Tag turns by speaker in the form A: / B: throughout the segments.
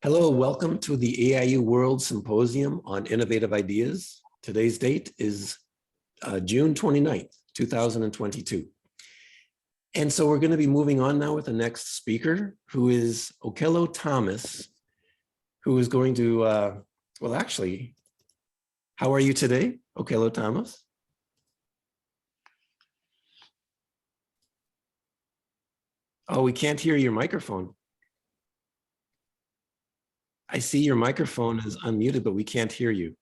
A: Hello, welcome to the AIU World Symposium on Innovative Ideas. Today's date is June 29th, 2022. And so we're going to be moving on now with the next speaker, who is Okello Thomas, who is going to, well, actually, how are you today, Okello Thomas? Oh, we can't hear your microphone. I see your microphone is unmuted, but we can't hear you.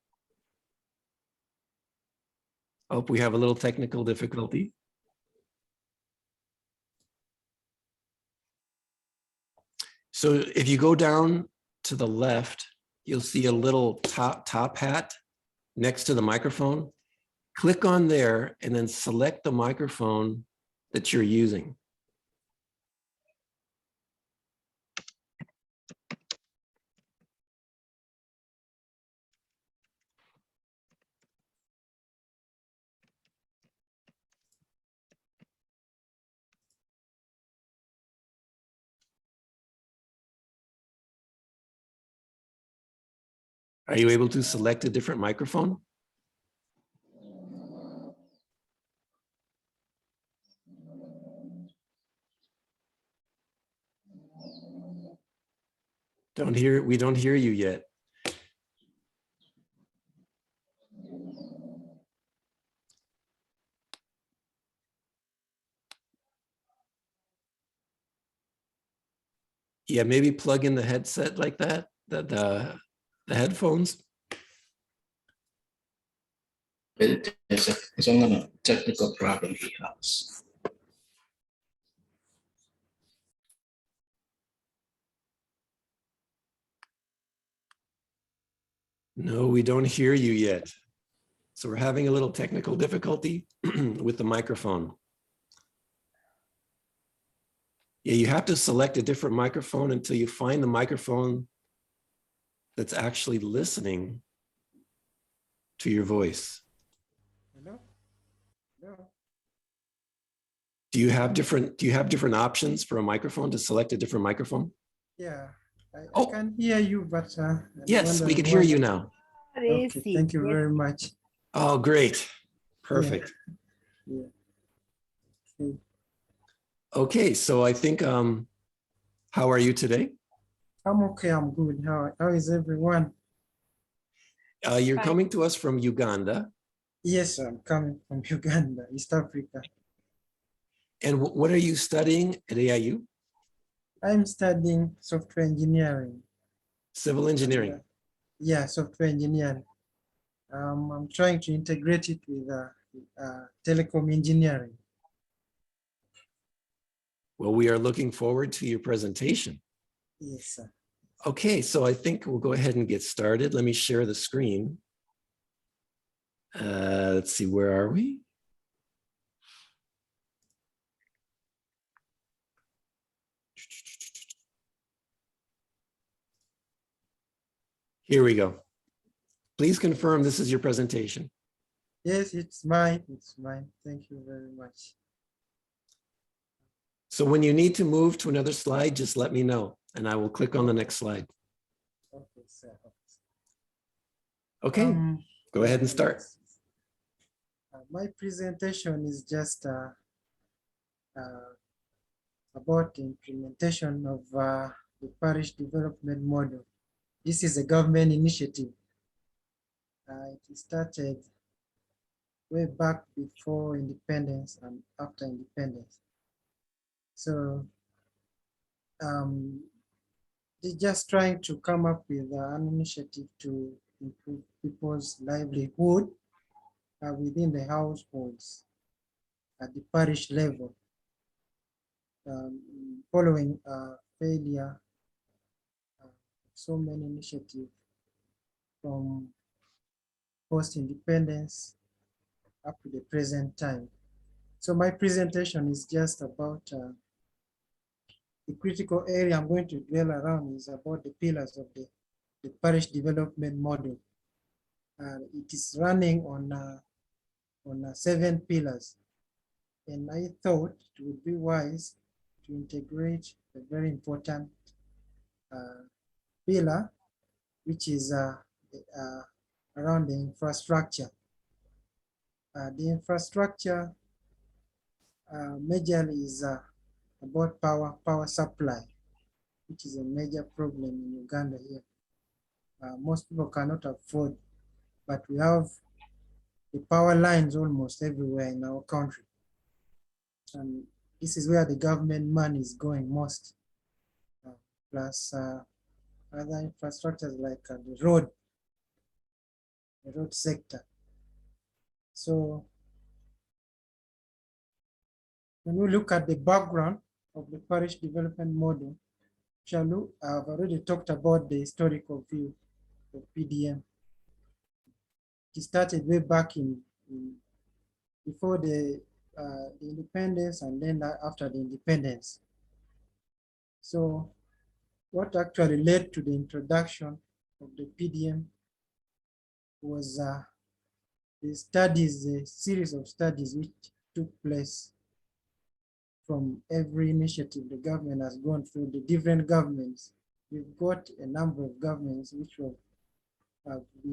A: Oh, we have a little technical difficulty. So if you go down to the left, you'll see a little top hat next to the microphone. Click on there and then select the microphone that you're using. Are you able to select a different microphone? We don't hear you yet. Yeah, maybe plug in the headset like that, the headphones.
B: There's a technical problem here.
A: No, we don't hear you yet. So we're having a little technical difficulty with the microphone. Yeah, you have to select a different microphone until you find the microphone that's actually listening to your voice.
C: Hello? Hello?
A: Do you have different options for a microphone to select a different microphone?
C: Yeah, I can hear you, but
A: yes, we can hear you now.
C: Okay, thank you very much.
A: Oh, great. Perfect.
C: Yeah. Okay.
A: Okay, so I think, how are you today?
C: I'm okay, I'm good. How is everyone?
A: You're coming to us from Uganda.
C: Yes, I'm coming from Uganda, East Africa.
A: And what are you studying at AIU?
C: I'm studying software engineering.
A: Civil engineering.
C: Yeah, software engineering. I'm trying to integrate it with telecom engineering.
A: Well, we are looking forward to your presentation.
C: Yes, sir.
A: Okay, so I think we'll go ahead and get started. Let me share the screen. Let's see, where are we? Here we go. Please confirm this is your presentation.
C: Yes, it's mine. It's mine. Thank you very much.
A: So when you need to move to another slide, just let me know and I will click on the next slide.
C: Okay, sir.
A: Okay, go ahead and start.
C: My presentation is just about the implementation of the Parish Development Model. This is a government initiative. It started way back before independence and after independence. So they're just trying to come up with an initiative to improve people's livelihood within the households at the parish level. Following failure, so many initiatives from post-independence up to the present time. So my presentation is just about the critical area I'm going to dwell around is about the pillars of the Parish Development Model. It is running on 7 pillars. And I thought it would be wise to integrate a very important pillar, which is around the infrastructure. The infrastructure majorly is about power supply, which is a major problem in Uganda here. Most people cannot afford, but we have the power lines almost everywhere in our country. And this is where the government money is going most, plus other infrastructures like the road sector. So when we look at the background of the parish development model, I've already talked about the historical view of PDM. It started way back before the independence and then after the independence. So what actually led to the introduction of the PDM was the series of studies which took place from every initiative the government has gone through, the different governments. We've got a number of governments which we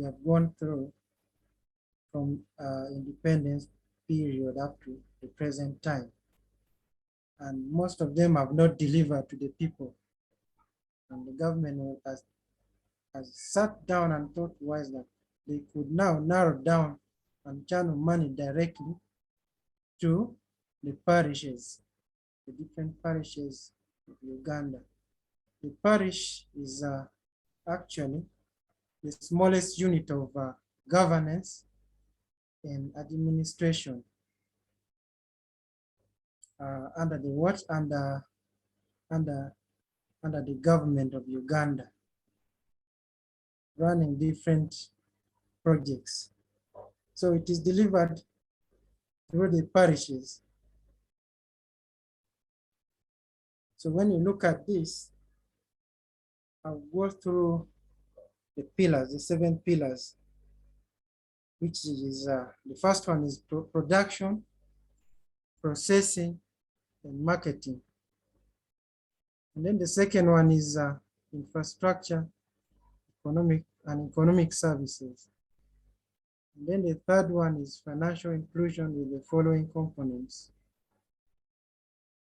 C: have gone through from independence period up to the present time. And most of them have not delivered to the people. And the government has sat down and thought wise that they could now narrow down and channel money directly to the parishes, the different parishes of Uganda. The parish is actually the smallest unit of governance and administration under the government of Uganda, running different projects. So it is delivered through the parishes. So when you look at this, I'll go through the pillars, the 7 pillars, which is the first one is production, processing, and marketing. And then the second one is infrastructure, economic services. And then the third one is financial inclusion with the following components: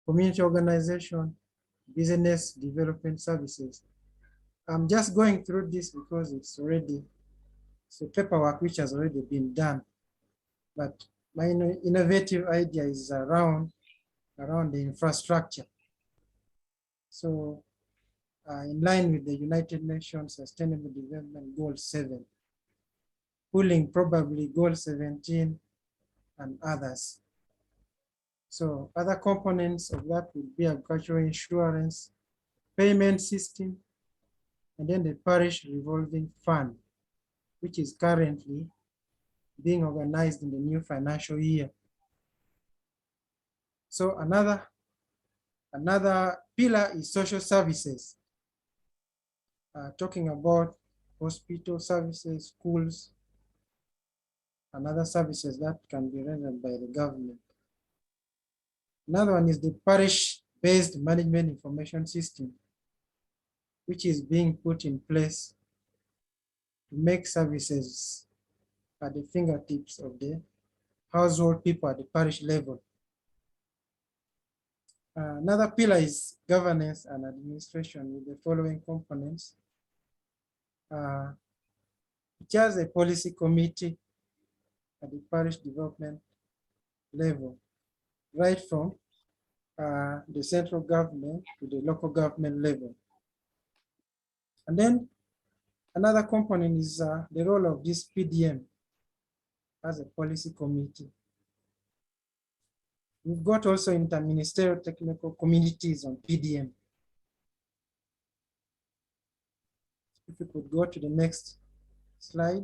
C: community organization, business development services. I'm just going through this because it's paperwork which has already been done. But my innovative idea is around the infrastructure. So in line with the United Nations Sustainable Development Goal 7, pulling probably Goal 17 and others. So other components of that would be agricultural insurance, payment system, and then the parish revolving fund, which is currently being organized in the new financial year. So another pillar is social services, talking about hospital services, schools, and other services that can be rendered by the government. Another one is the parish-based management information system, which is being put in place to make services at the fingertips of the household people at the parish level. Another pillar is governance and administration with the following components. It has a policy committee at the parish development level, right from the central government to the local government level. And then another component is the role of this PDM as a policy committee. We've got also interministerial technical communities on PDM. If we could go to the next slide.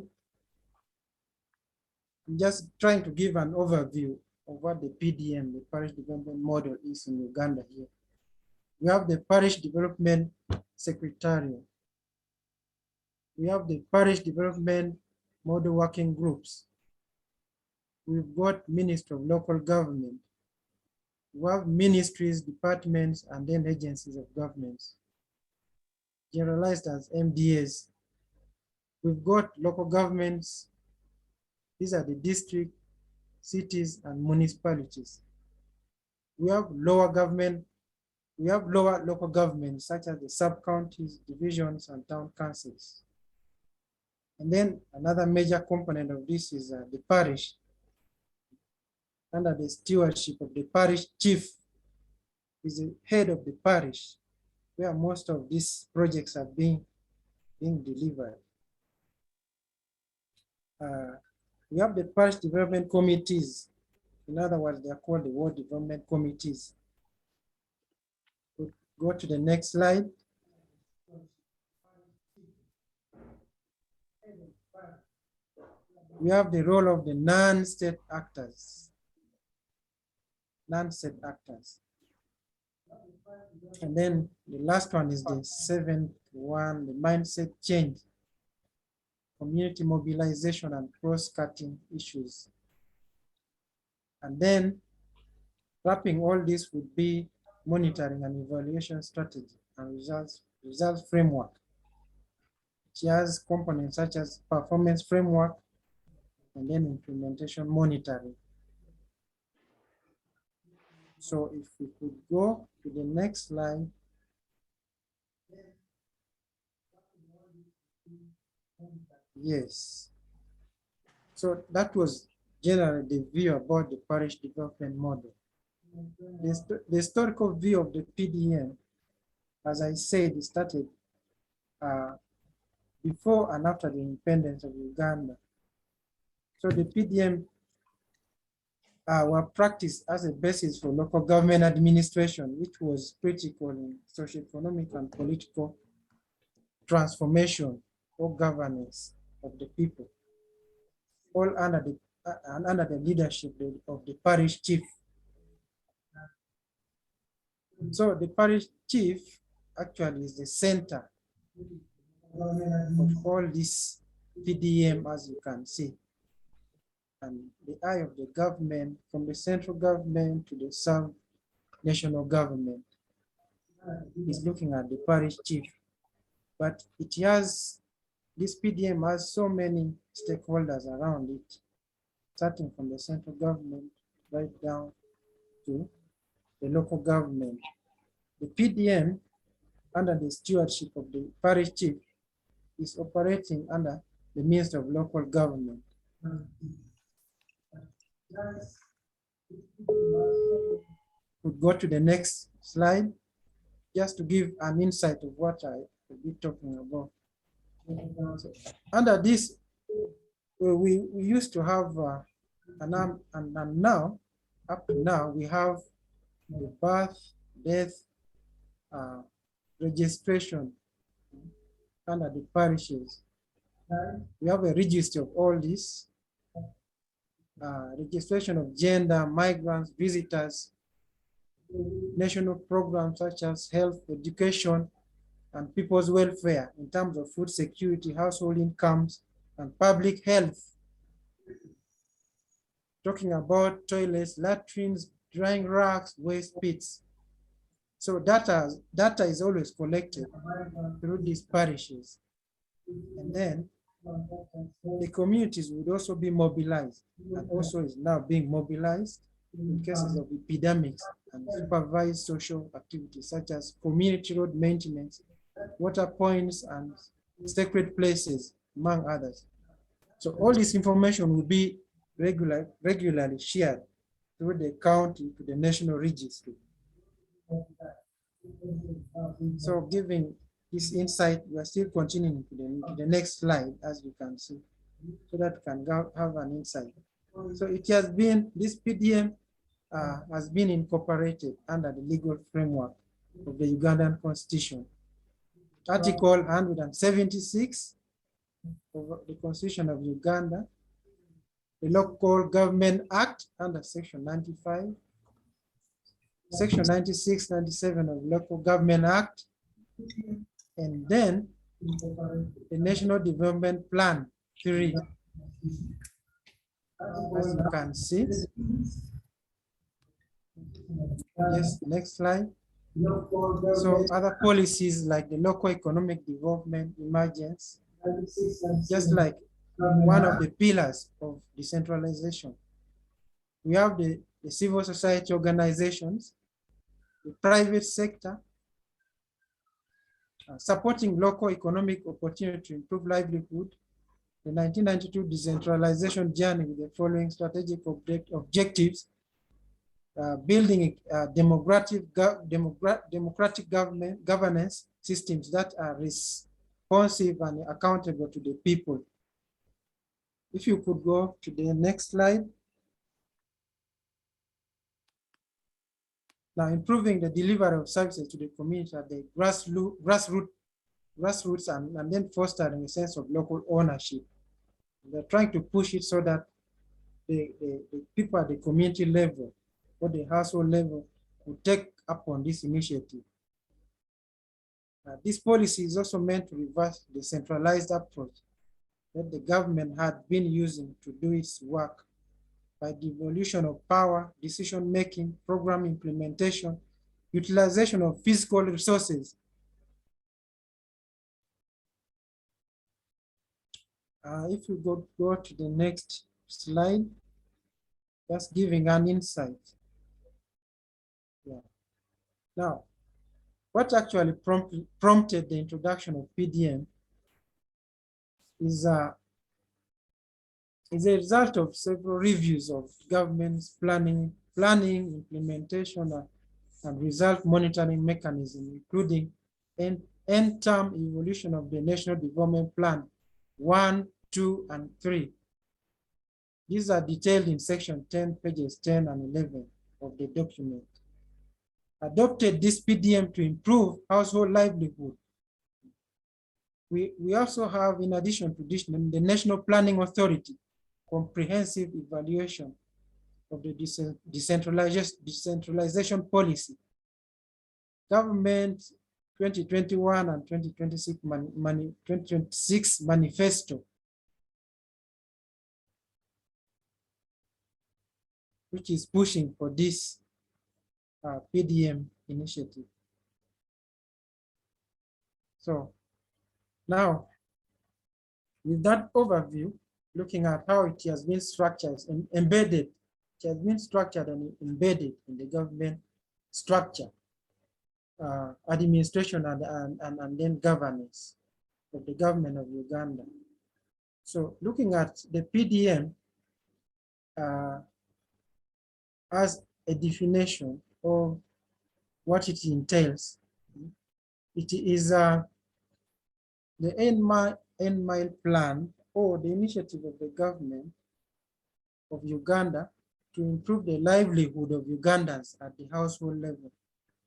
C: I'm just trying to give an overview of what the PDM, the Parish Development Model, is in Uganda here. We have the Parish Development Secretariat. We have the Parish Development Model Working Groups. We've got Ministry of Local Government. We have ministries, departments, and then agencies of governments. generalized as MDAs. We've got local governments. These are the district, cities, and municipalities. We have lower government. We have lower local governments, such as the sub-counties, divisions, and town councils. And then another major component of this is the parish, under the stewardship of the parish chief, is the head of the parish, where most of these projects are being delivered. We have the parish development committees. In other words, they are called the ward development committees. We'll go to the next slide. We have the role of the non-state actors. Non-state actors. And then the last one is the seventh one, the mindset change, community mobilization and cross-cutting issues. And then wrapping all this would be monitoring and evaluation strategy and results framework, which has components such as performance framework and then implementation monitoring. So if we could go to the next slide. Yes. So that was generally the view about the parish development model. The historical view of the PDM, as I said, it started before and after the independence of Uganda. So the PDM were practiced as a basis for local government administration, which was critical in socio-economic and political transformation or governance of the people, all under the leadership of the parish chief. So the parish chief actually is the center of all this PDM, as you can see. And the eye of the government, from the central government to the sub-national government, is looking at the parish chief. But it has, this PDM has so many stakeholders around it, starting from the central government right down to the local government. The PDM, under the stewardship of the parish chief, is operating under the Ministry of Local Government. We'll go to the next slide, just to give an insight of what I will be talking about. So, under this, we used to have, and now, up to now, we have the birth, death, registration under the parishes. We have a register of all this, registration of gender, migrants, visitors, national programs such as health, education, and people's welfare in terms of food security, household incomes, and public health. Talking about toilets, latrines, drying racks, waste pits. So data is always collected through these parishes. And then the communities would also be mobilized, and also is now being mobilized in cases of epidemics and supervised social activities such as community road maintenance, water points, and sacred places, among others. So all this information will be regularly shared through the county to the national registry. So giving this insight, we are still continuing to the next slide, as you can see, so that we can have an insight. So it has been, this PDM has been incorporated under the legal framework of the Ugandan Constitution. Article 176 of the Constitution of Uganda, the Local Government Act under Section 95, Section 96, 97 of the Local Government Act, and then the National Development Plan 3. As you can see. Yes, next slide. So other policies like the local economic development emergence, just like one of the pillars of decentralization. We have the civil society organizations, the private sector, supporting local economic opportunity to improve livelihood, the 1992 decentralization journey with the following strategic objectives: building democratic governance systems that are responsive and accountable to the people. If you could go to the next slide. Now, improving the delivery of services to the community at the grassroots and then fostering a sense of local ownership. They're trying to push it so that the people at the community level or the household level will take up on this initiative. This policy is also meant to reverse the centralized approach that the government had been using to do its work by devolution of power, decision-making, program implementation, utilization of physical resources. If you go to the next slide, just giving an insight. Yeah. Now, what actually prompted the introduction of PDM is a result of several reviews of government's planning, implementation, and result monitoring mechanism, including end-term evolution of the National Development Plan 1, 2, and 3. These are detailed in section 10, pages 10 and 11 of the document. Adopted this PDM to improve household livelihood. We also have, in addition to this, the National Planning Authority comprehensive evaluation of the decentralization policy. Government 2021 and 2026 manifesto, which is pushing for this PDM initiative. So now, with that overview, looking at how it has been structured and embedded, it has been structured and embedded in the government structure, administration and then governance of the government of Uganda. So looking at the PDM as a definition of what it entails, it is the end mile plan or the initiative of the government of Uganda to improve the livelihood of Ugandans at the household level,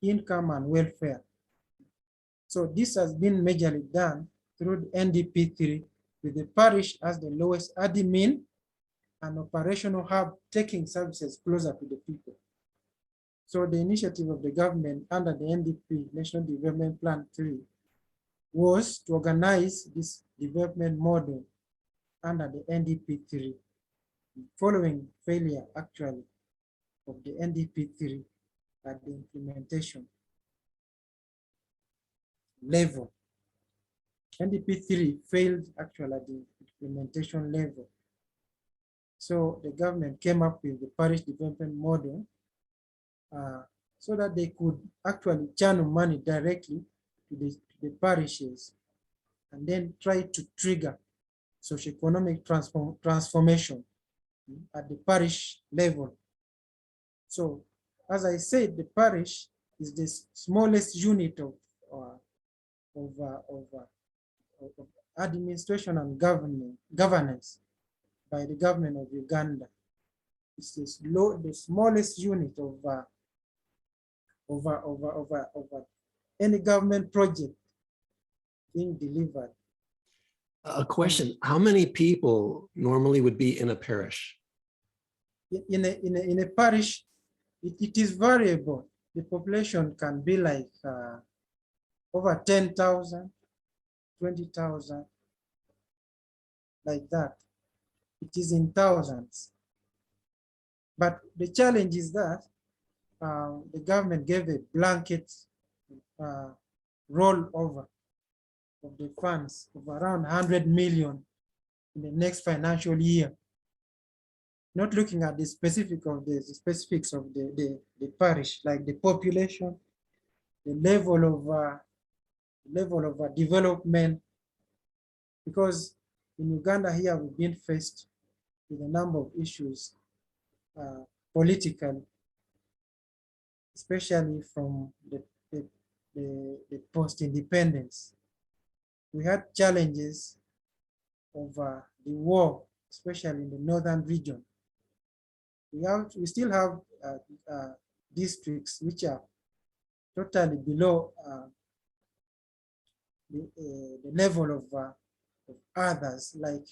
C: income and welfare. So this has been majorly done through the NDP3 with the parish as the lowest admin and operational hub, taking services closer to the people. So the initiative of the government under the NDP, National Development Plan 3, was to organize this development model under the NDP3, following failure actually of the NDP3 at the implementation level. NDP3 failed actually at the implementation level. So the government came up with the Parish Development Model so that they could actually channel money directly to the parishes and then try to trigger socioeconomic transformation at the parish level. So, as I said, the parish is the smallest unit of administration and governance by the government of Uganda. It's the smallest unit of any government project being delivered.
A: A question, how many people normally would be in a parish?
C: In a parish, it is variable. The population can be like over 10,000, 20,000, like that. It is in thousands. But the challenge is that the government gave a blanket rollover of the funds of around 100 million in the next financial year. Not looking at the specifics of the parish, like the population, the level of development, because in Uganda here we've been faced with a number of issues politically, especially from the post-independence. We had challenges over the war, especially in the northern region. We still have districts which are totally below the level of others, like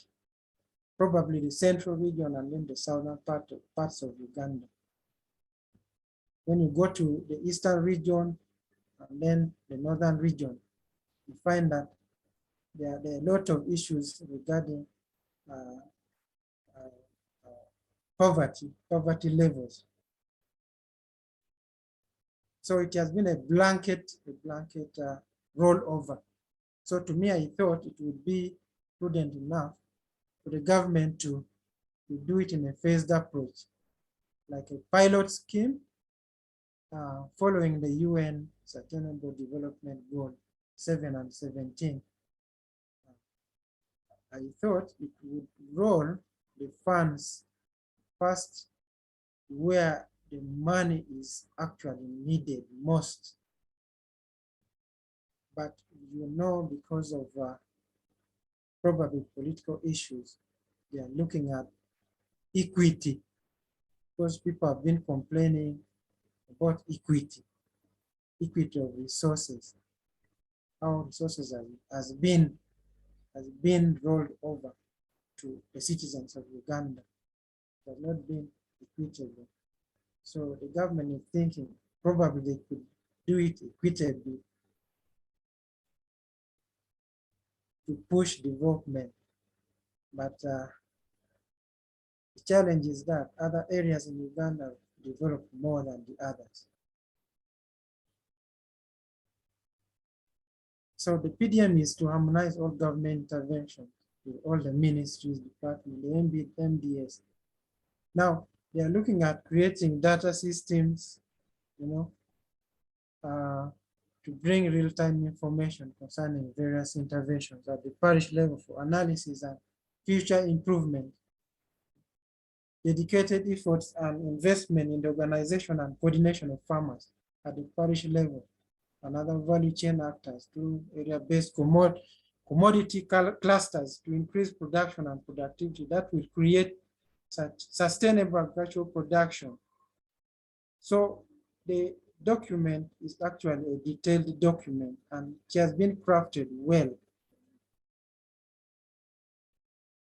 C: probably the central region and then the southern parts of Uganda. When you go to the eastern region and then the northern region, you find that there are a lot of issues regarding poverty levels. So it has been a blanket rollover. So to me, I thought it would be prudent enough for the government to do it in a phased approach, like a pilot scheme following the UN Sustainable Development Goal 7 and 17. I thought it would roll the funds first where the money is actually needed most. But you know, because of probably political issues, they are looking at equity, because people have been complaining about equity of resources, how resources has been rolled over to the citizens of Uganda. It has not been equitable. So the government is thinking probably they could do it equitably to push development. But the challenge is that other areas in Uganda develop more than the others. So the PDM is to harmonize all government interventions with all the ministries, departments, the MDS. Now, they are looking at creating data systems, to bring real-time information concerning various interventions at the parish level for analysis and future improvement. Dedicated efforts and investment in the organization and coordination of farmers at the parish level and other value chain actors through area-based commodity clusters to increase production and productivity that will create sustainable agricultural production. So the document is actually a detailed document and it has been crafted well.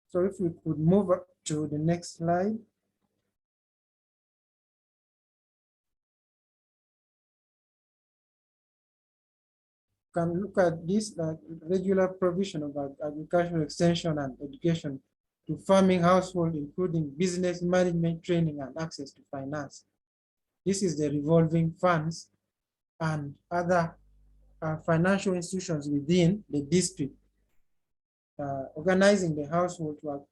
C: So if we could move up to the next slide. Can look at this regular provision of agricultural extension and education to farming household, including business management, training, and access to finance. This is the revolving funds and other financial institutions within the district, organizing the household to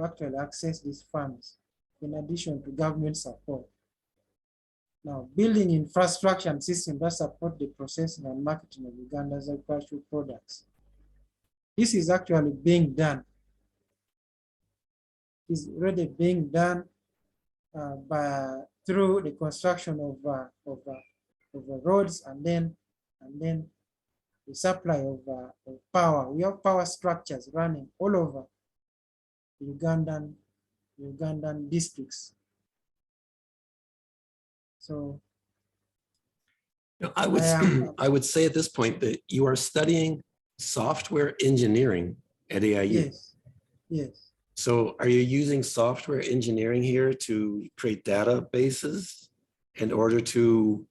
C: actually access these funds, in addition to government support. Now, building infrastructure and systems that support the processing and marketing of Uganda's agricultural products. This is actually being done. It's already being done through the construction of roads and then the supply of power. We have power structures running all over the Ugandan districts. So
A: I would say at this point that you are studying software engineering at AIU.
C: yes, yes.
A: So are you using software engineering here to create databases in order to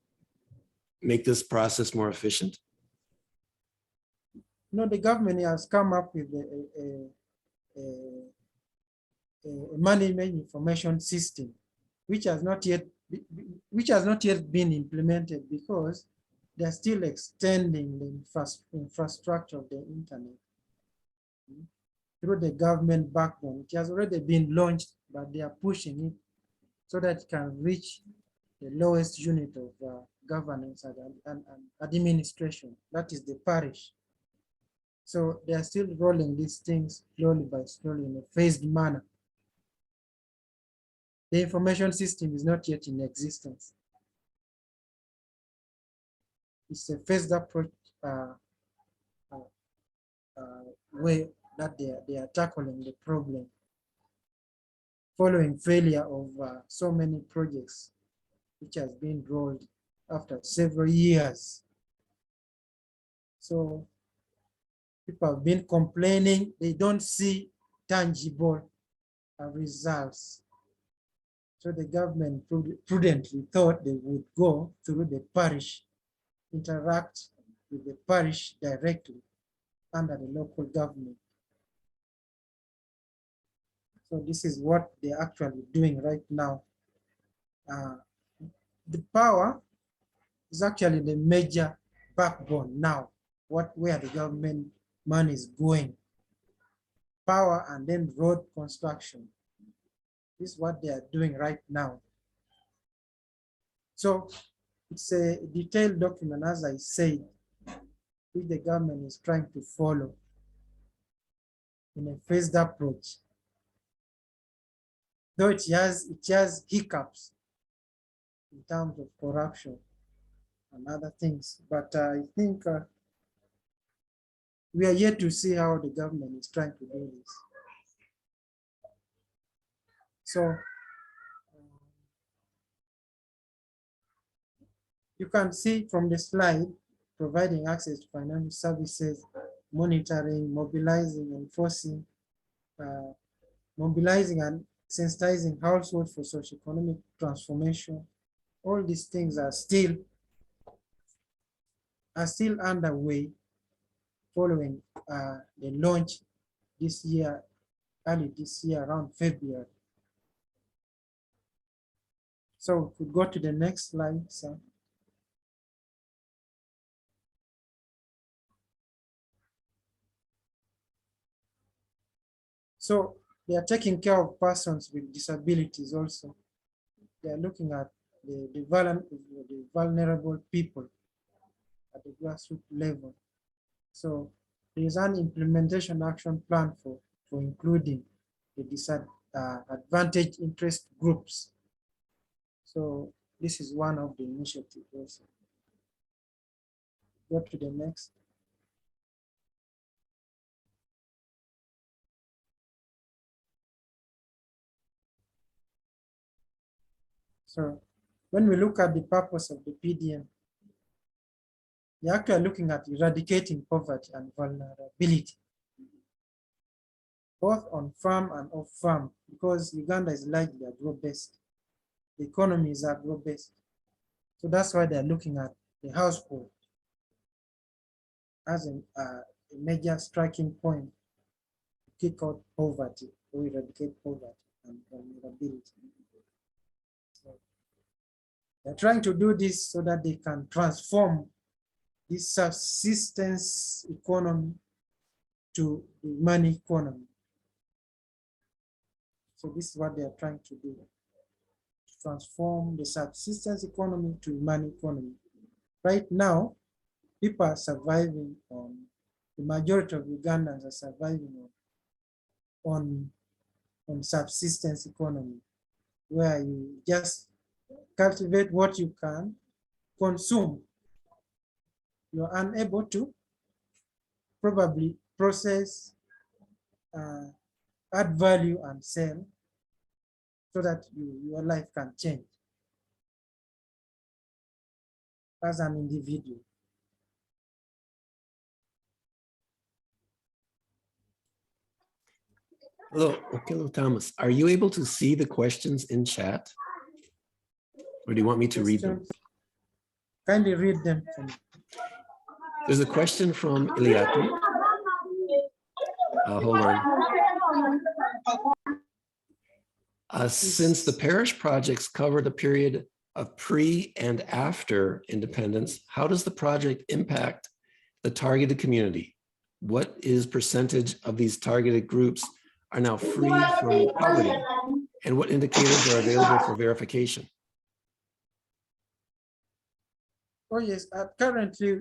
A: make this process more efficient?
C: No, the government has come up with a management information system, which has not yet been implemented because they're still extending the infrastructure of the internet through the government backbone. It has already been launched, but they are pushing it so that it can reach the lowest unit of governance and administration, that is the parish. So they are still rolling these things slowly by slowly in a phased manner. The information system is not yet in existence. It's a phased approach way that they are tackling the problem following failure of so many projects which has been rolled after several years. So people have been complaining, they don't see tangible results. So the government prudently thought they would go through the parish, interact with the parish directly under the local government. So this is what they're actually doing right now. The power is actually the major backbone now, where the government money is going. Power and then road construction. This is what they are doing right now. So it's a detailed document, as I said, which the government is trying to follow in a phased approach. Though it has hiccups in terms of corruption and other things, but I think we are yet to see how the government is trying to do this. So you can see from the slide, providing access to financial services, monitoring, mobilizing, enforcing, mobilizing and sensitizing households for socio-economic transformation. All these things are still underway following the launch this year, early this year, around February. So we could go to the next slide, sir. So they are taking care of persons with disabilities also. They are looking at the vulnerable people at the grassroots level. So there is an implementation action plan for including the disadvantaged interest groups. So this is one of the initiatives also. Go to the next. So when we look at the purpose of the PDM, we're actually looking at eradicating poverty and vulnerability, both on farm and off farm, because Uganda is largely agro-based. The economy is agro-based. So that's why they're looking at the household as a major striking point to kick out poverty, or eradicate poverty and vulnerability. So they're trying to do this so that they can transform this subsistence economy to the money economy. So this is what they are trying to do, to transform the subsistence economy to money economy. Right now, people are surviving on, the majority of Ugandans are surviving on subsistence economy, where you just cultivate what you can consume. You're unable to probably process, add value and sell so that your life can change as an individual.
A: Hello, Okello Thomas. Are you able to see the questions in chat? Or do you want me to read them?
C: Kindly read them for me.
A: There's a question from Iliatu. Hold on. Since the parish projects covered a period of pre and after independence, how does the project impact the targeted community? What is percentage of these targeted groups are now free from poverty? And what indicators are available for verification?
C: Oh yes, currently,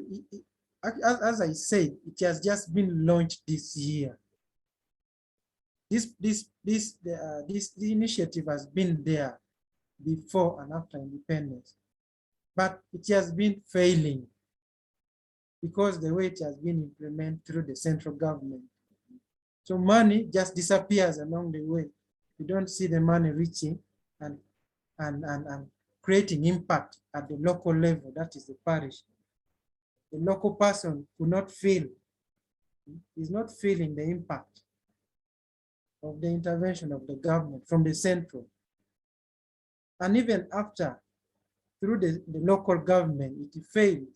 C: as I said, it has just been launched this year. This initiative has been there before and after independence, but it has been failing because the way it has been implemented through the central government. So money just disappears along the way. You don't see the money reaching and creating impact at the local level, that is the parish. The local person could not feel, is not feeling the impact of the intervention of the government from the central. And even after, through the local government, it failed.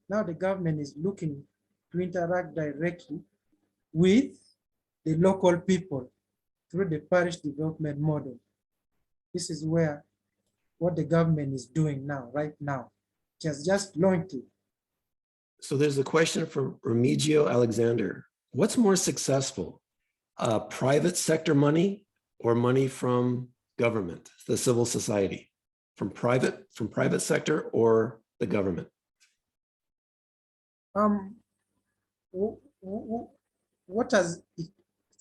C: Now the government is looking to interact directly with the local people through the Parish Development Model. This is where what the government is doing now, right now. It has just launched it.
A: So there's a question from Remigio Alexander. What's more successful, private sector money or money from government, the civil society? From private sector or the government?
C: What has it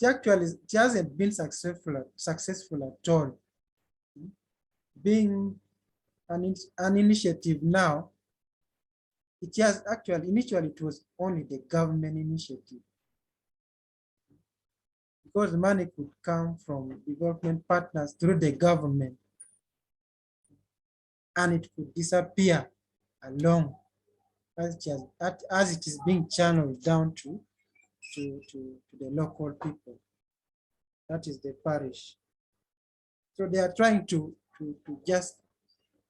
C: actually, it hasn't been successful at all. Being an initiative now, it has actually, initially it was only the government initiative, because money could come from development partners through the government and it could disappear along as it is being channeled down to the local people. That is the parish. So they are trying to just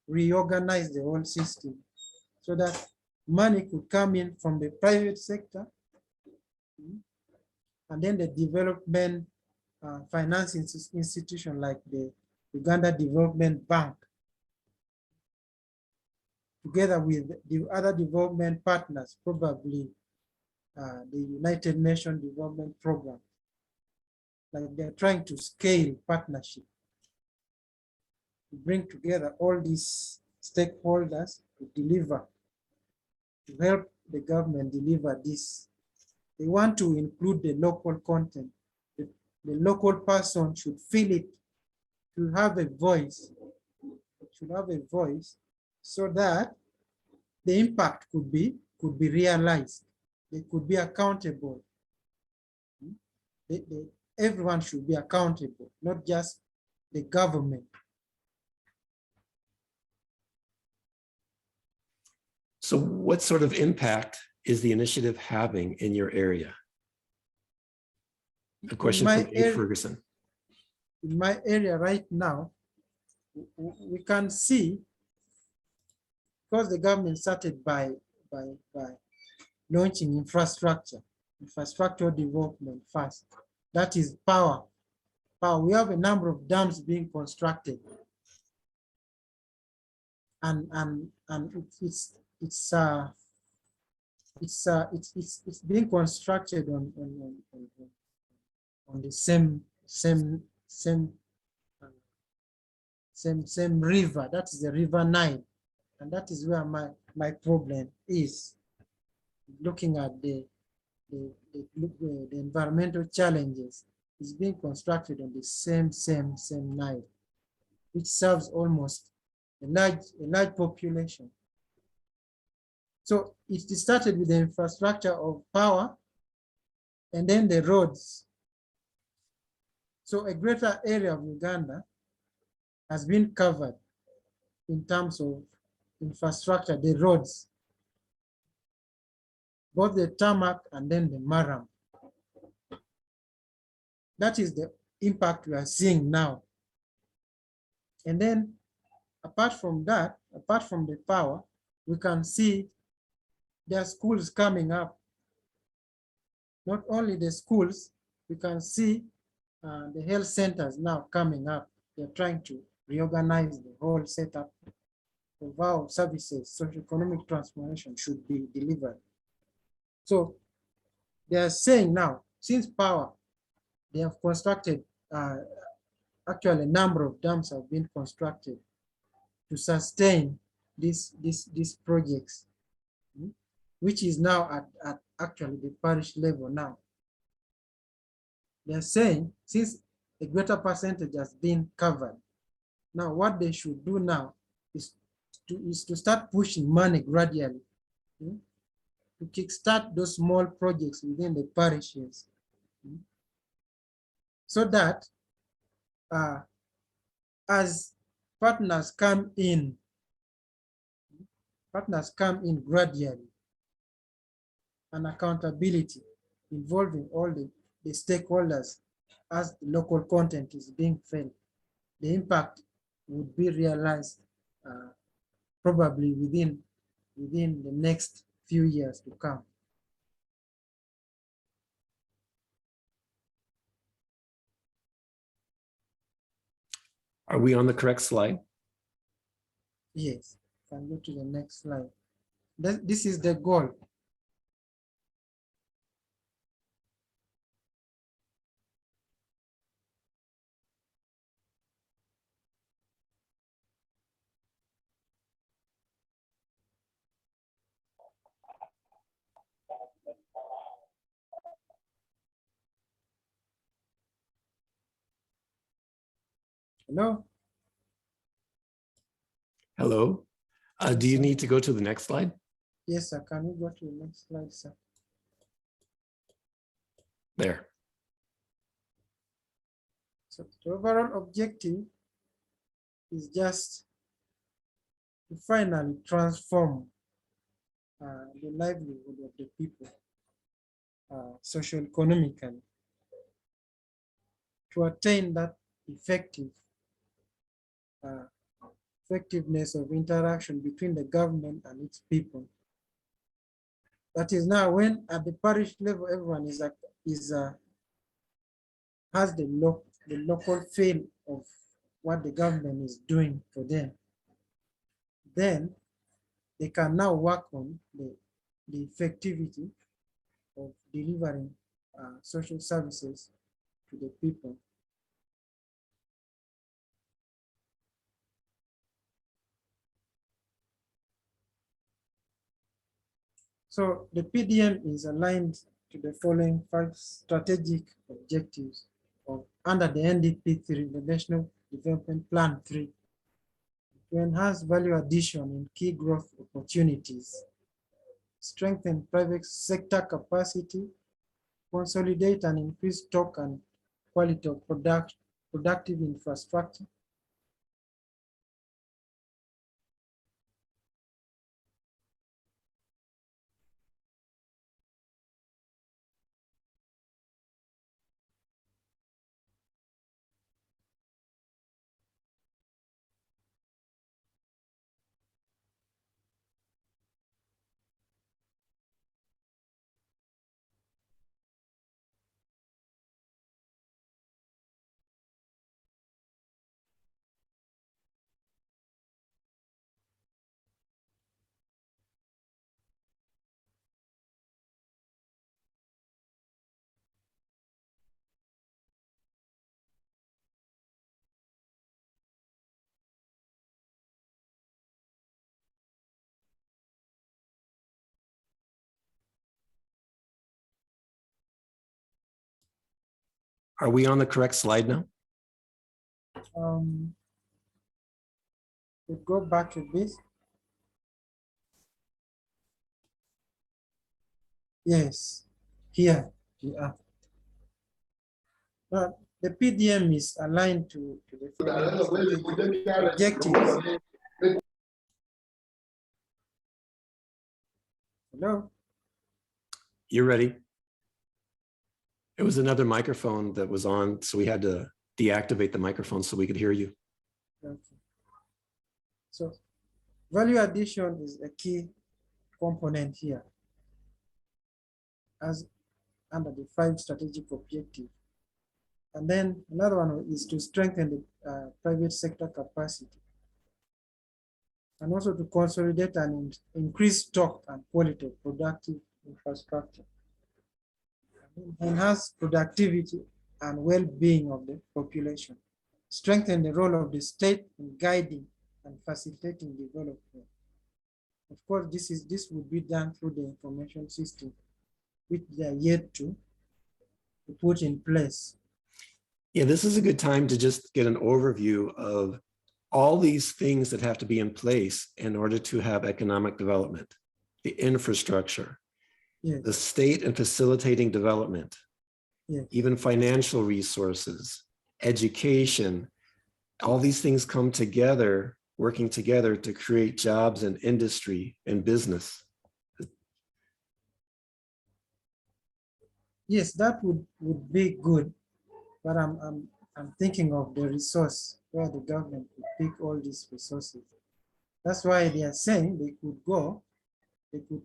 C: reorganize the whole system so that money could come in from the private sector, and then the development finance institution like the Uganda Development Bank, together with the other development partners, probably the United Nations Development Program. Like they're trying to scale partnership, to bring together all these stakeholders to deliver, to help the government deliver this. They want to include the local content. The local person should feel it, to have a voice, so that the impact could be realized. They could be accountable. Everyone should be accountable, not just the government.
A: So what sort of impact is the initiative having in your area? A question from A. Ferguson.
C: In my area right now, we can see, because the government started by launching infrastructure development first. That is power. We have a number of dams being constructed, and it's being constructed on the same river. That is the River Nile, and that is where my problem is. Looking at the environmental challenges, is being constructed on the same Nile, which serves almost a large population. So it started with the infrastructure of power and then the roads. So a greater area of Uganda has been covered in terms of infrastructure, the roads, both the tarmac and then the maram. That is the impact we are seeing now. And then apart from that, apart from the power, we can see there are schools coming up. Not only the schools, we can see the health centers now coming up. They're trying to reorganize the whole setup of how services, socio-economic transformation should be delivered. So they are saying now, since power, they have constructed, actually a number of dams have been constructed to sustain these projects, which is now at actually the parish level now. They're saying since a greater percentage has been covered, now what they should do now is to start pushing money gradually to kickstart those small projects within the parishes, so that as partners come in gradually, and accountability involving all the stakeholders as the local content is being felt, the impact would be realized probably within the next few years to come.
A: Are we on the correct slide?
C: Yes, can go to the next slide. This is the goal. Hello?
A: Hello? Do you need to go to the next slide?
C: Yes, sir. Can we go to the next slide, sir?
A: There.
C: So the overall objective is just to finally transform the livelihood of the people, socio-economically, to attain that effectiveness of interaction between the government and its people. That is now when at the parish level, everyone has the local feel of what the government is doing for them. Then they can now work on the effectivity of delivering social services to the people. So the PDM is aligned to the following 5 strategic objectives under the NDP3, the National Development Plan 3, to enhance value addition in key growth opportunities, strengthen private sector capacity, consolidate and increase stock and quality of productive infrastructure,
A: Are we on the correct slide now?
C: we go back to this. Yes, here we are. But the PDM is aligned to the objectives. Hello?
A: You're ready. It was another microphone that was on, so we had to deactivate the microphone so we could hear you.
C: Okay. So value addition is a key component here as under the 5 strategic objectives. And then another one is to strengthen the private sector capacity. and also to consolidate and increase stock and quality of productive infrastructure, enhance productivity and well-being of the population, strengthen the role of the state in guiding and facilitating development. Of course, this would be done through the information system, which they are yet to put in place.
A: Yeah, this is a good time to just get an overview of all these things that have to be in place in order to have economic development, the infrastructure,
C: Yes.
A: the state and facilitating development,
C: Yes.
A: even financial resources, education. All these things come together, working together to create jobs and industry and business.
C: Yes, that would be good, but I'm thinking of the resource where the government could pick all these resources. That's why they are saying they could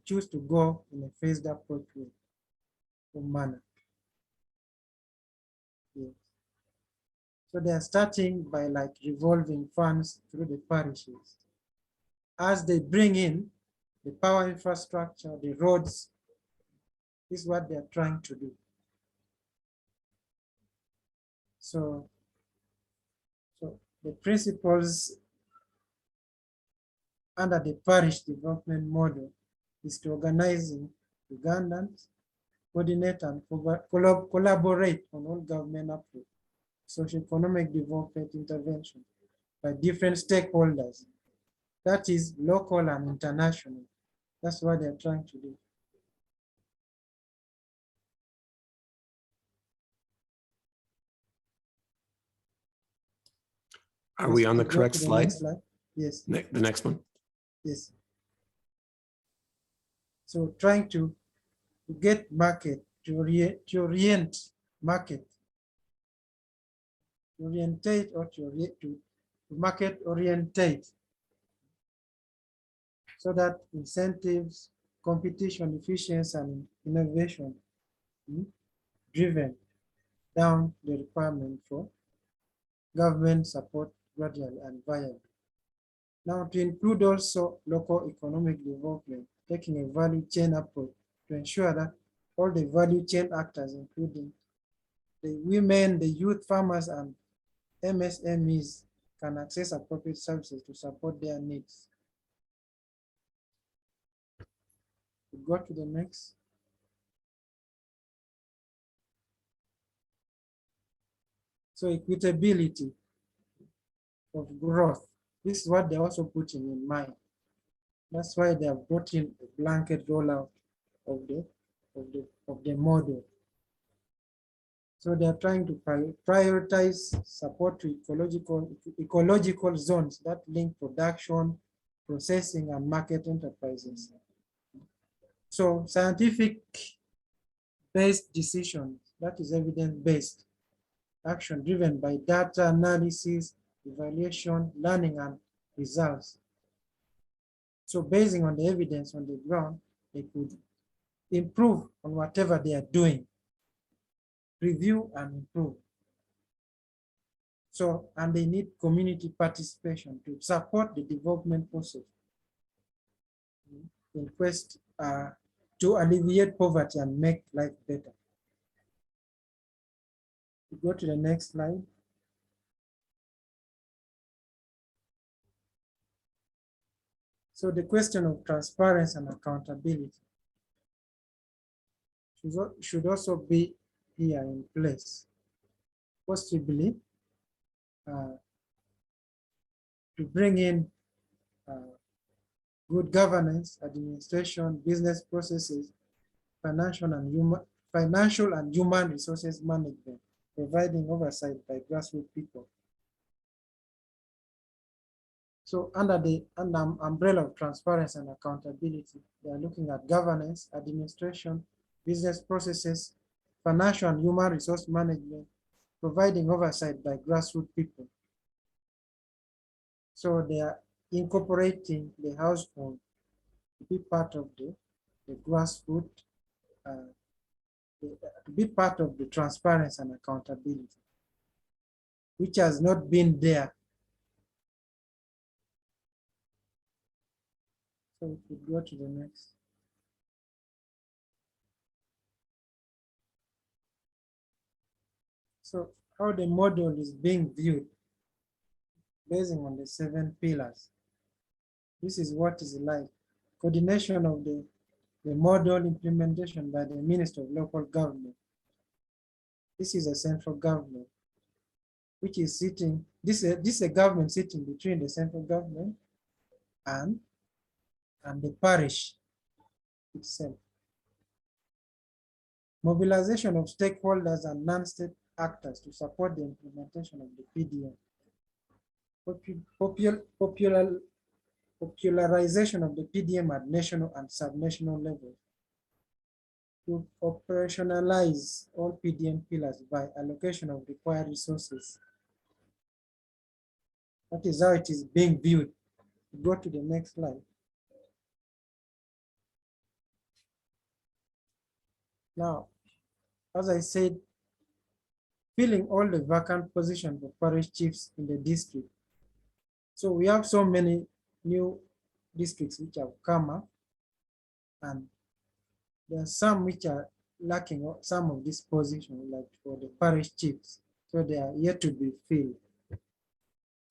C: choose to go in a phased approach way or manner. Yes. So they are starting by like revolving funds through the parishes. As they bring in the power infrastructure, the roads, this is what they are trying to do. So the principles under the Parish Development Model is to organizing Ugandans, coordinate and collaborate on all government approach, socio-economic development intervention by different stakeholders. That is local and international. That's what they're trying to do.
A: Are we on the
C: Go
A: correct
C: to the
A: slide?
C: next slide. Yes.
A: The next one.
C: Yes. So trying to get market, to orient market, to orientate or to market orientate, so that incentives, competition, efficiency, and innovation driven down the requirement for government support gradually and viably. Now, to include also local economic development, taking a value chain approach to ensure that all the value chain actors, including the women, the youth farmers, and MSMEs, can access appropriate services to support their needs. We go to the next. So equitability of growth. This is what they're also putting in mind. That's why they have brought in a blanket rollout of the model. So they are trying to prioritize support to ecological zones that link production, processing, and market enterprises. So scientific-based decisions, that is evidence-based action driven by data analysis, evaluation, learning, and results. So basing on the evidence on the ground, they could improve on whatever they are doing, review and improve. So, and they need community participation to support the development process in quest to alleviate poverty and make life better. We go to the next slide. So the question of transparency and accountability should also be here in place, possibly to bring in good governance, administration, business processes, financial and human resources management, providing oversight by grassroots people. So under the umbrella of transparency and accountability, they are looking at governance, administration, business processes, financial and human resource management, providing oversight by grassroots people. So they are incorporating the household to be part of the grassroots, to be part of the transparency and accountability, which has not been there So we could go to the next. So how the model is being viewed based on the 7 pillars. This is what is like. Coordination of the model implementation by the Minister of Local Government. This is a central government, which is sitting, this is a government sitting between the central government and the parish itself. Mobilization of stakeholders and non-state actors to support the implementation of the PDM. Popularization of the PDM at national and subnational level. To operationalize all PDM pillars by allocation of required resources. That is how it is being viewed. Go to the next slide. Now, as I said, filling all the vacant positions for parish chiefs in the district. So we have so many new districts which have come up, and there are some which are lacking some of these positions, like for the parish chiefs. So they are yet to be filled,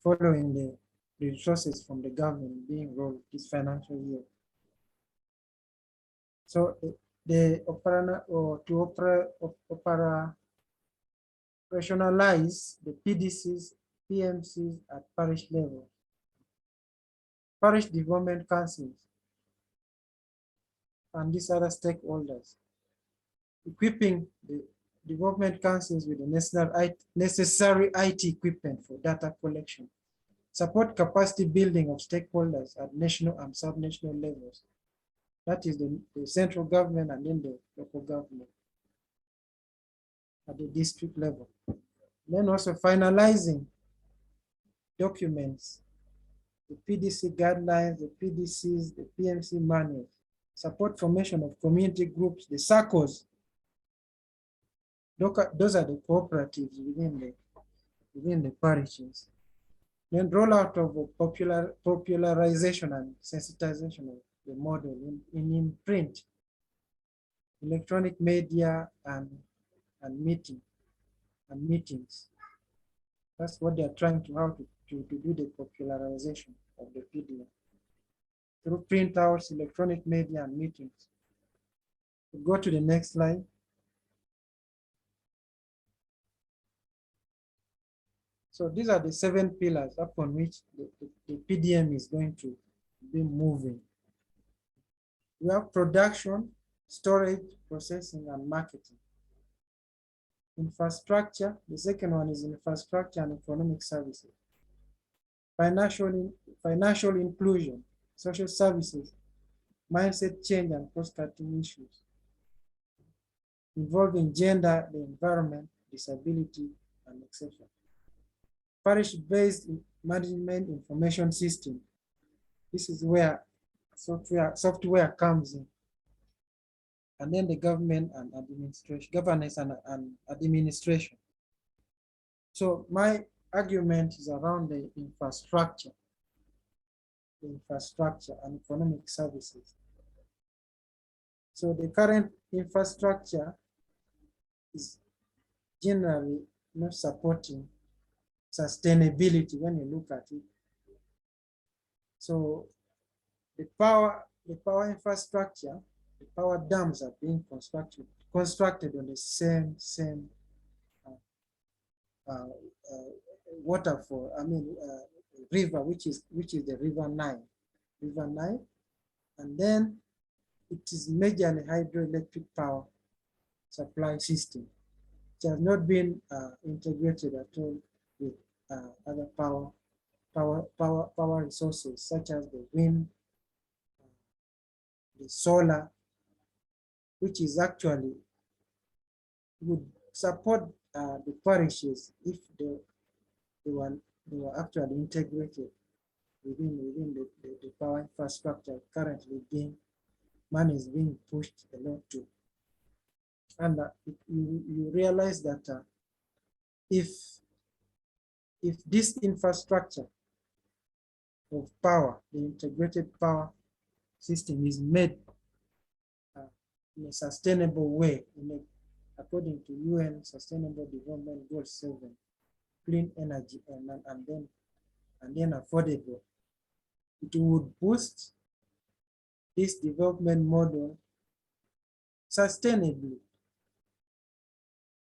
C: following the resources from the government being rolled this financial year. So the operationalize the PDCs, PMCs at parish level. Parish development councils and these other stakeholders. Equipping the development councils with the necessary IT equipment for data collection. Support capacity building of stakeholders at national and subnational levels. That is the central government and then the local government at the district level. Then also finalizing documents, the PDC guidelines, the PDCs, the PMC manuals, support formation of community groups, the circles. Those are the cooperatives within the parishes. Then rollout of popularization and sensitization of the model in print, electronic media, and meetings. That's what they're trying to do the popularization of the PDM through printouts, electronic media, and meetings. We'll go to the next slide. So these are the 7 pillars upon which the PDM is going to be moving. We have production, storage, processing, and marketing. Infrastructure, the second one is infrastructure and economic services. Financial inclusion, social services, mindset change, and cost-cutting issues involving gender, the environment, disability, and etc. Parish-based management information system. This is where software comes in. And then the government and administration, governance and administration. So my argument is around the infrastructure and economic services. So the current infrastructure is generally not supporting sustainability when you look at it. So the power infrastructure, the power dams are being constructed on the same waterfall, river, which is the River Nile, and then it is majorly hydroelectric power supply system. It has not been integrated at all with other power resources such as the wind, the solar, which is actually would support the parishes if they were actually integrated within the power infrastructure currently money is being pushed a lot to. And you realize that if this infrastructure of power, the integrated power system is made in a sustainable way, according to UN Sustainable Development Goal 7, clean energy and then affordable, it would boost this development model sustainably.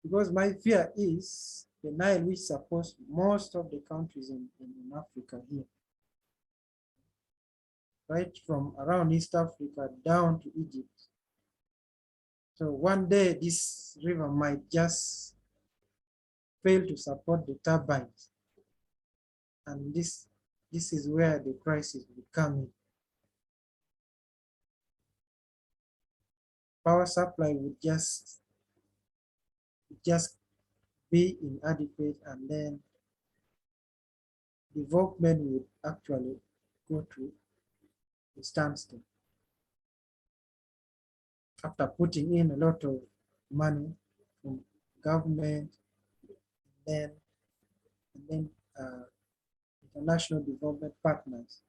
C: Because my fear is the Nile, which supports most of the countries in Africa here, right from around East Africa down to Egypt. So one day this river might just fail to support the turbines. And this is where the crisis will come in. Power supply would just be inadequate, and then development would actually go to a standstill. After putting in a lot of money from government, and then international development partners,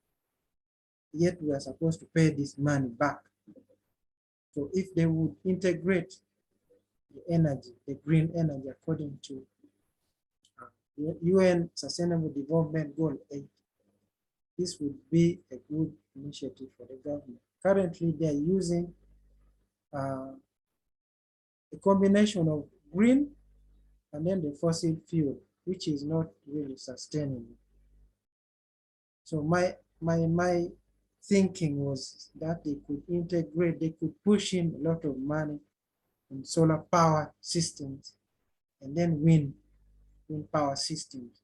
C: yet we are supposed to pay this money back. So if they would integrate the energy, the green energy, according to UN Sustainable Development Goal 8, this would be a good initiative for the government. Currently, they are using a combination of green and then the fossil fuel, which is not really sustainable. So my thinking was that they could integrate, they could push in a lot of money in solar power systems and then wind power systems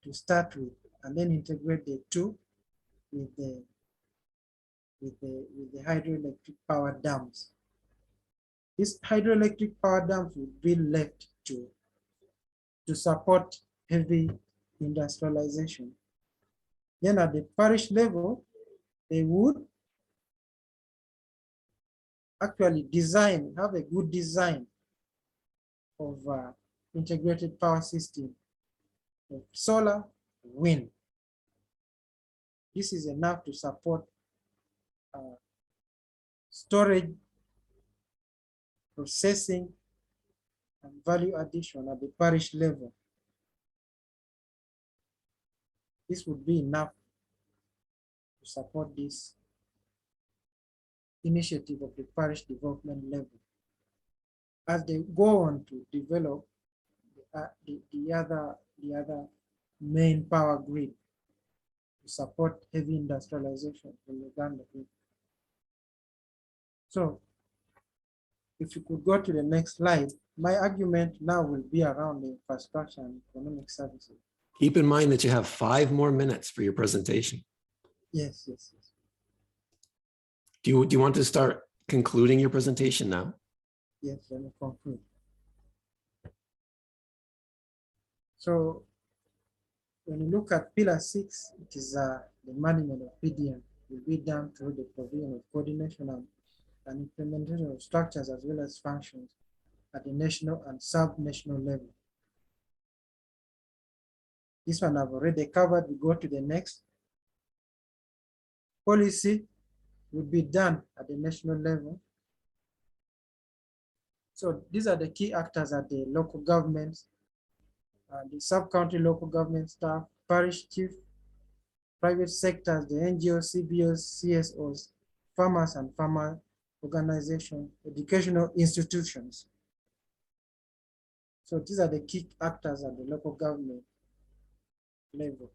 C: to start with, and then integrate the two with the hydroelectric power dams. These hydroelectric power dams would be left to support heavy industrialization. Then at the parish level, they would actually have a good design of integrated power system of solar, wind. This is enough to support storage, processing, and value addition at the parish level. This would be enough to support this initiative of the parish development level. As they go on to develop the other main power grid to support heavy industrialization in Uganda. So if you could go to the next slide, my argument now will be around the infrastructure and economic services.
A: Keep in mind that you have 5 more minutes for your presentation.
C: Yes.
A: Do you want to start concluding your presentation now?
C: Yes, let me conclude. So when you look at Pillar 6, it is the management of PDM will be done through the provision of coordination and implementation of structures as well as functions at the national and sub-national level. This one I've already covered. We go to the next. Policy would be done at the national level. So these are the key actors at the local governments, the sub-county local government staff, parish chief, private sectors, the NGOs, CBOs, CSOs, farmers and farmer organizations, educational institutions. So these are the key actors at the local government level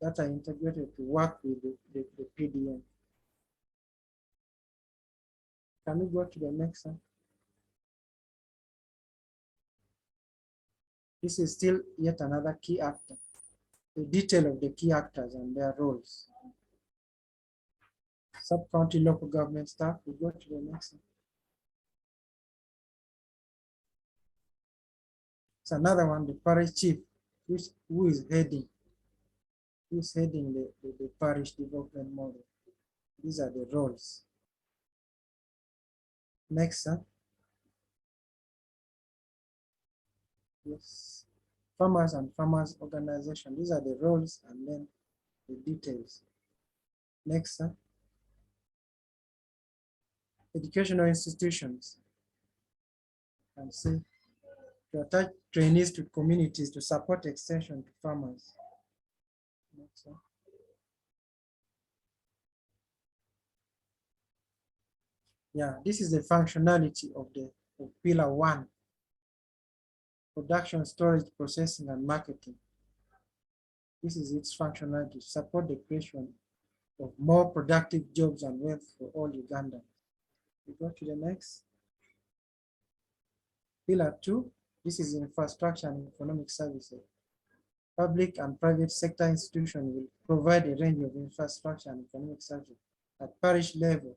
C: that are integrated to work with the PDM. Can we go to the next one? This is still yet another key actor. The detail of the key actors and their roles. Sub-county local government staff, we go to the next one. It's another one, the parish chief, who is heading the parish development model. These are the roles. Next, sir. Yes. Farmers and farmers organization. These are the roles and then the details. Next, sir. Educational institutions. And see, to attach trainees to communities to support extension to farmers. Next, sir. Yeah, this is the functionality of pillar 1, production, storage, processing, and marketing. This is its functionality to support the creation of more productive jobs and wealth for all Ugandans. We go to the next. Pillar 2, this is infrastructure and economic services. Public and private sector institutions will provide a range of infrastructure and economic services at parish level.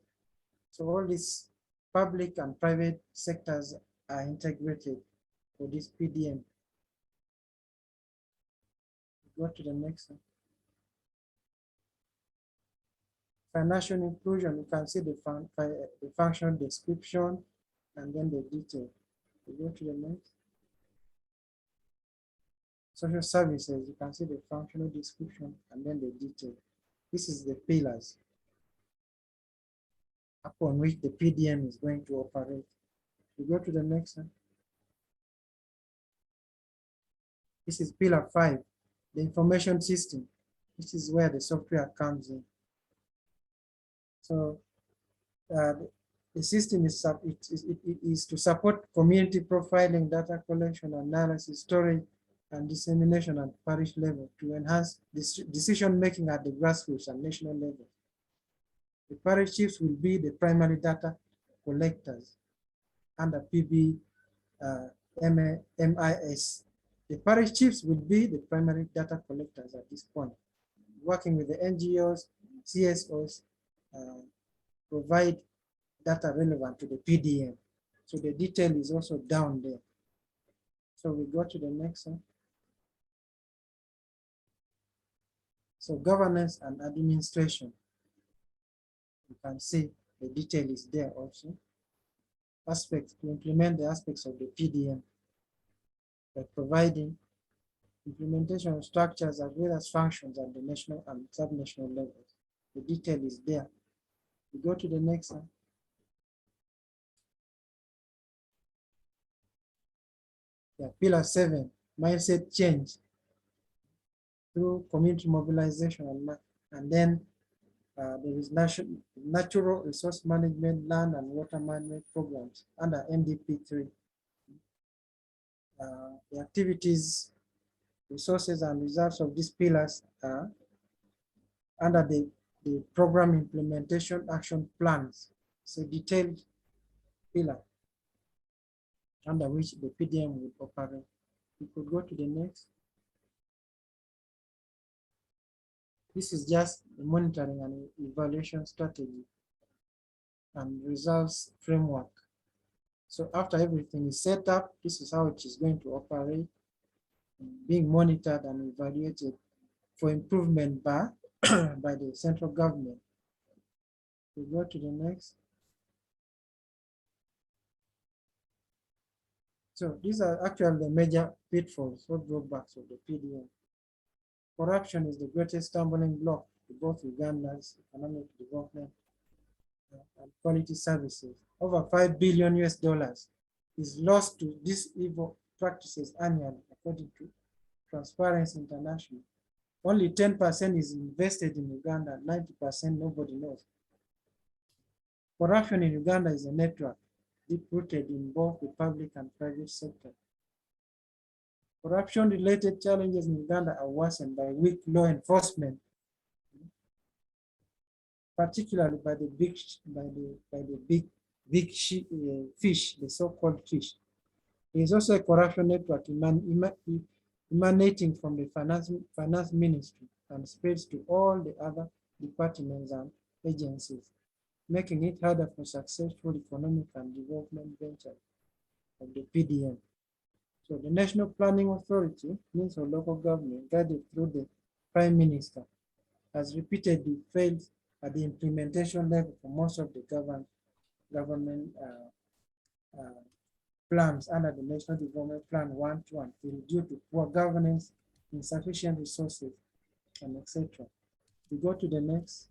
C: So all these public and private sectors are integrated for this PDM. Go to the next one. Financial inclusion, you can see the function description and then the detail. We go to the next. Social services, you can see the functional description and then the detail. This is the pillars upon which the PDM is going to operate. We go to the next one. This is pillar 5, the information system. This is where the software comes in. So the system is to support community profiling, data collection, analysis, storage, and dissemination at parish level to enhance decision making at the grassroots and national level. The parish chiefs will be the primary data collectors under PB MIS. The parish chiefs will be the primary data collectors at this point, working with the NGOs, CSOs, provide data relevant to the PDM. So the detail is also down there. So we go to the next one. So governance and administration. You can see the detail is there also. Aspects to implement the aspects of the PDM by providing implementation structures as well as functions at the national and subnational levels. The detail is there. We go to the next one. Yeah, pillar 7, mindset change through community mobilization and then there is natural resource management, land and water management programs under NDP3. The activities, resources and results of these pillars are under the program implementation action plans. It's a detailed pillar under which the PDM will operate. We could go to the next. This is just the monitoring and evaluation strategy and results framework. So after everything is set up, this is how it is going to operate, being monitored and evaluated for improvement by, by the central government. We go to the next. So these are actually the major pitfalls or drawbacks of the PDM. Corruption is the greatest stumbling block to both Uganda's economic development and quality services. Over $5 billion is lost to these evil practices annually, according to Transparency International. Only 10% is invested in Uganda, 90% nobody knows. Corruption in Uganda is a network deep-rooted in both the public and private sector. Corruption-related challenges in Uganda are worsened by weak law enforcement, particularly by the big fish, the so-called fish. There is also a corruption network emanating from the finance ministry and spreads to all the other departments and agencies, making it harder for successful economic and development ventures of the PDM. So the National Planning Authority, means of local government, guided through the Prime Minister, has repeatedly failed at the implementation level for most of the government plans under the National Development Plan 1, 2, and 3 due to poor governance, insufficient resources, and etc. We go to the next.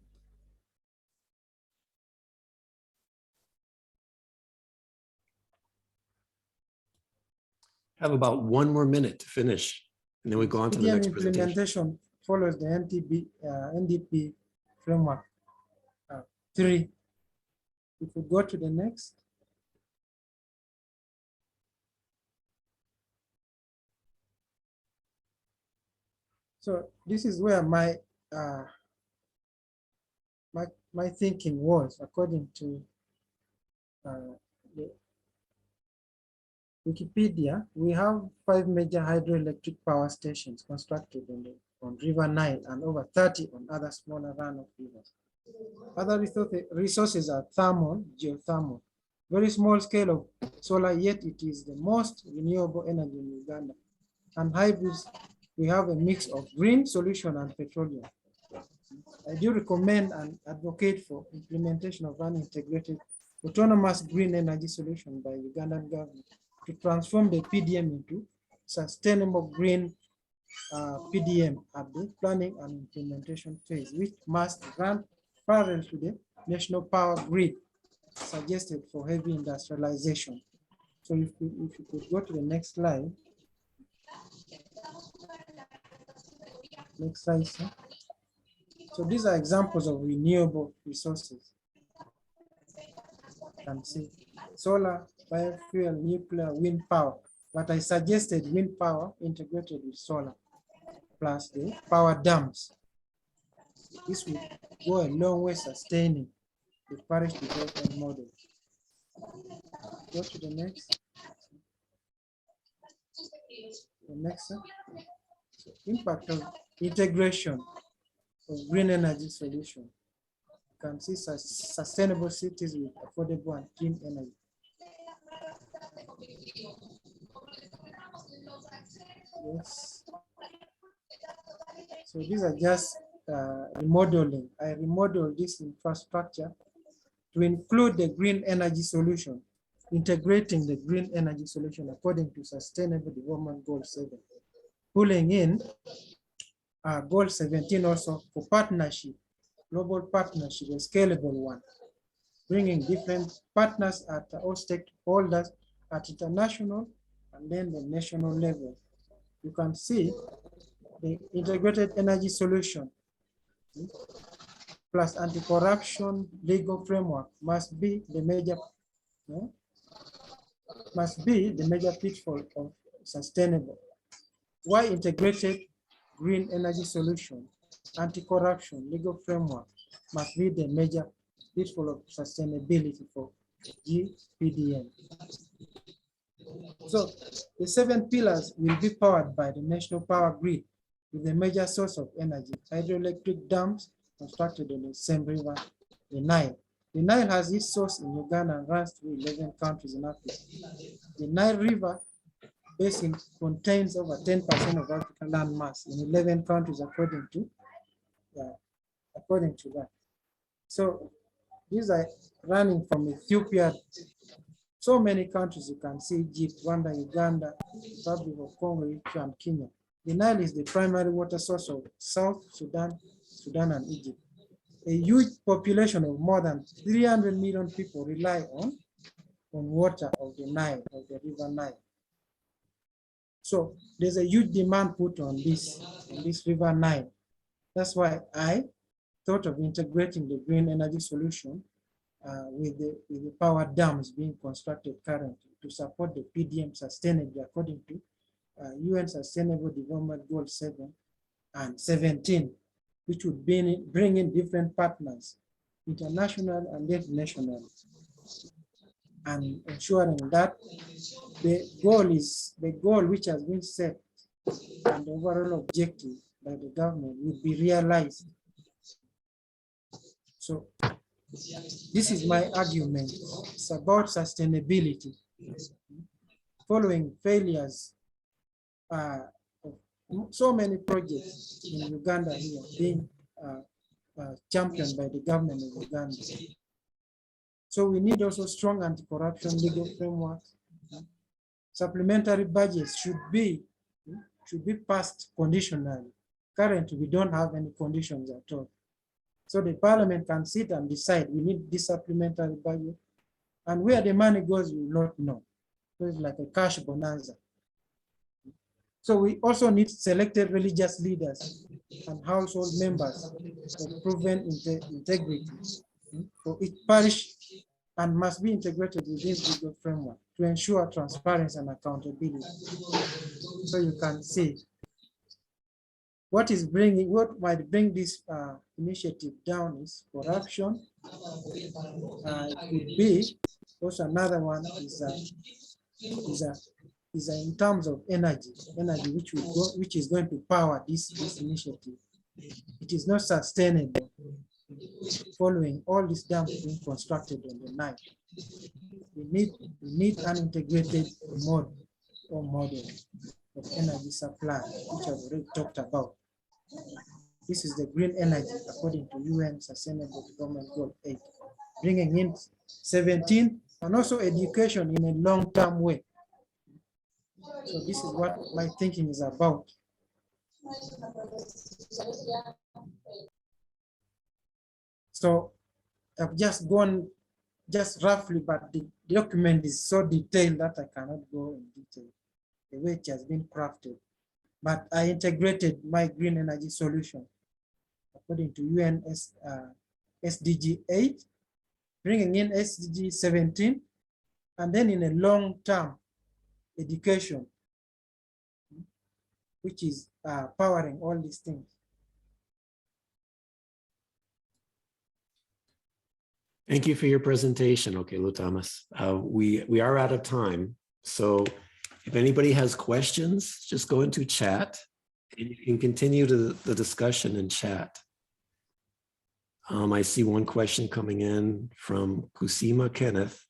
A: have about 1 more minute to finish, and then we go on to the
C: PDM
A: next presentation.
C: implementation follows the NDP framework 3. If we go to the next. So this is where my my thinking was, according to the Wikipedia. We have 5 major hydroelectric power stations constructed on River Nile and over 30 on other smaller runoff rivers. Other resources are thermal, geothermal, very small scale of solar, yet it is the most renewable energy in Uganda. And hybrids, we have a mix of green solution and petroleum. I do recommend and advocate for implementation of an integrated autonomous green energy solution by Ugandan government to transform the PDM into sustainable green PDM at the planning and implementation phase, which must run parallel to the national power grid suggested for heavy industrialization. So if you could go to the next slide. Next slide, sir. So these are examples of renewable resources. You can see solar, biofuel, nuclear, wind power. But I suggested wind power integrated with solar plus the power dams. This will go a long way sustaining the Parish Development Model. Go to the next. The next, sir. So impact of integration of green energy solution. You can see sustainable cities with affordable and clean energy. Yes. So these are just remodeling. I remodeled this infrastructure to include the green energy solution, integrating the green energy solution according to Sustainable Development Goal 7, pulling in Goal 17 also for partnership, global partnership, a scalable one, bringing different partners at all stakeholders at international and then the national level. You can see the integrated energy solution plus anti-corruption legal framework must be the major pitfall of sustainable. Why integrated green energy solution, anti-corruption legal framework must be the major pitfall of sustainability for GPDM. So the 7 pillars will be powered by the national power grid with a major source of energy, hydroelectric dams constructed on the same river, the Nile. The Nile has its source in Uganda and runs through 11 countries in Africa. The Nile River basin contains over 10% of African land mass in 11 countries according to that. So these are running from Ethiopia. So many countries you can see: Egypt, Rwanda, Uganda, Republic of Congo, Eritrea, and Kenya. The Nile is the primary water source of South Sudan, and Egypt. A huge population of more than 300 million people rely on water of the Nile, of the River Nile. So there's a huge demand put on this River Nile. That's why I thought of integrating the green energy solution with the power dams being constructed currently to support the PDM sustainably according to UN Sustainable Development Goal 7 and 17, which would bring in different partners, international and national, and ensuring that the goal which has been set and the overall objective by the government will be realized. So this is my argument. It's about sustainability. Following failures of so many projects in Uganda here being championed by the government of Uganda. So we need also strong anti-corruption legal framework. Supplementary budgets should be passed conditionally. Currently, we don't have any conditions at all. So the parliament can sit and decide we need this supplementary budget, and where the money goes, we will not know. So it's like a cash bonanza. So we also need selected religious leaders and household members of proven integrity for each parish, and must be integrated within legal framework to ensure transparency and accountability. So you can see what might bring this initiative down is corruption. It could be also another one is in terms of energy which is going to power this initiative. It is not sustainable following all these dams being constructed on the night. We need an integrated model of energy supply, which I've already talked about. This is the green energy according to UN Sustainable Development Goal 8, bringing in 17 and also education in a long-term way. So this is what my thinking is about. So I've just gone just roughly, but the document is so detailed that I cannot go in detail, the way it has been crafted. But I integrated my green energy solution according to UN SDG 8, bringing in SDG 17, and then in a long-term education, which is powering all these things.
A: Thank you for your presentation, Okello Thomas. We are out of time, so if anybody has questions, just go into chat and you can continue the discussion in chat. I see one question coming in from Kusima Kenneth.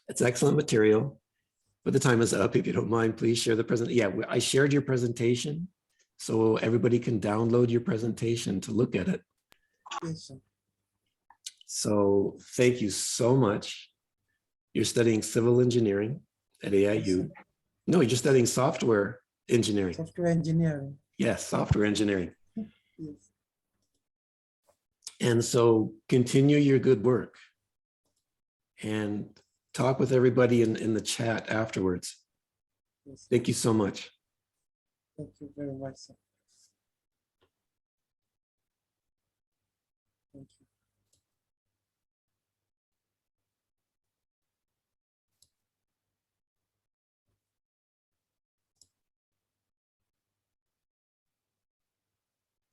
A: It's excellent material, but the time is up. If you don't mind, please share the presentation. Yeah, I shared your presentation, so everybody can download your presentation to look at it.
C: Yes, sir.
A: So thank you so much. You're studying civil engineering at AIU.
C: Yes,
A: No, you're studying software engineering.
C: software engineering.
A: Yes, software engineering.
C: Yes.
A: And so continue your good work and talk with everybody in the chat afterwards.
C: Yes.
A: Thank you so much.
C: Thank you very much, sir. Thank you.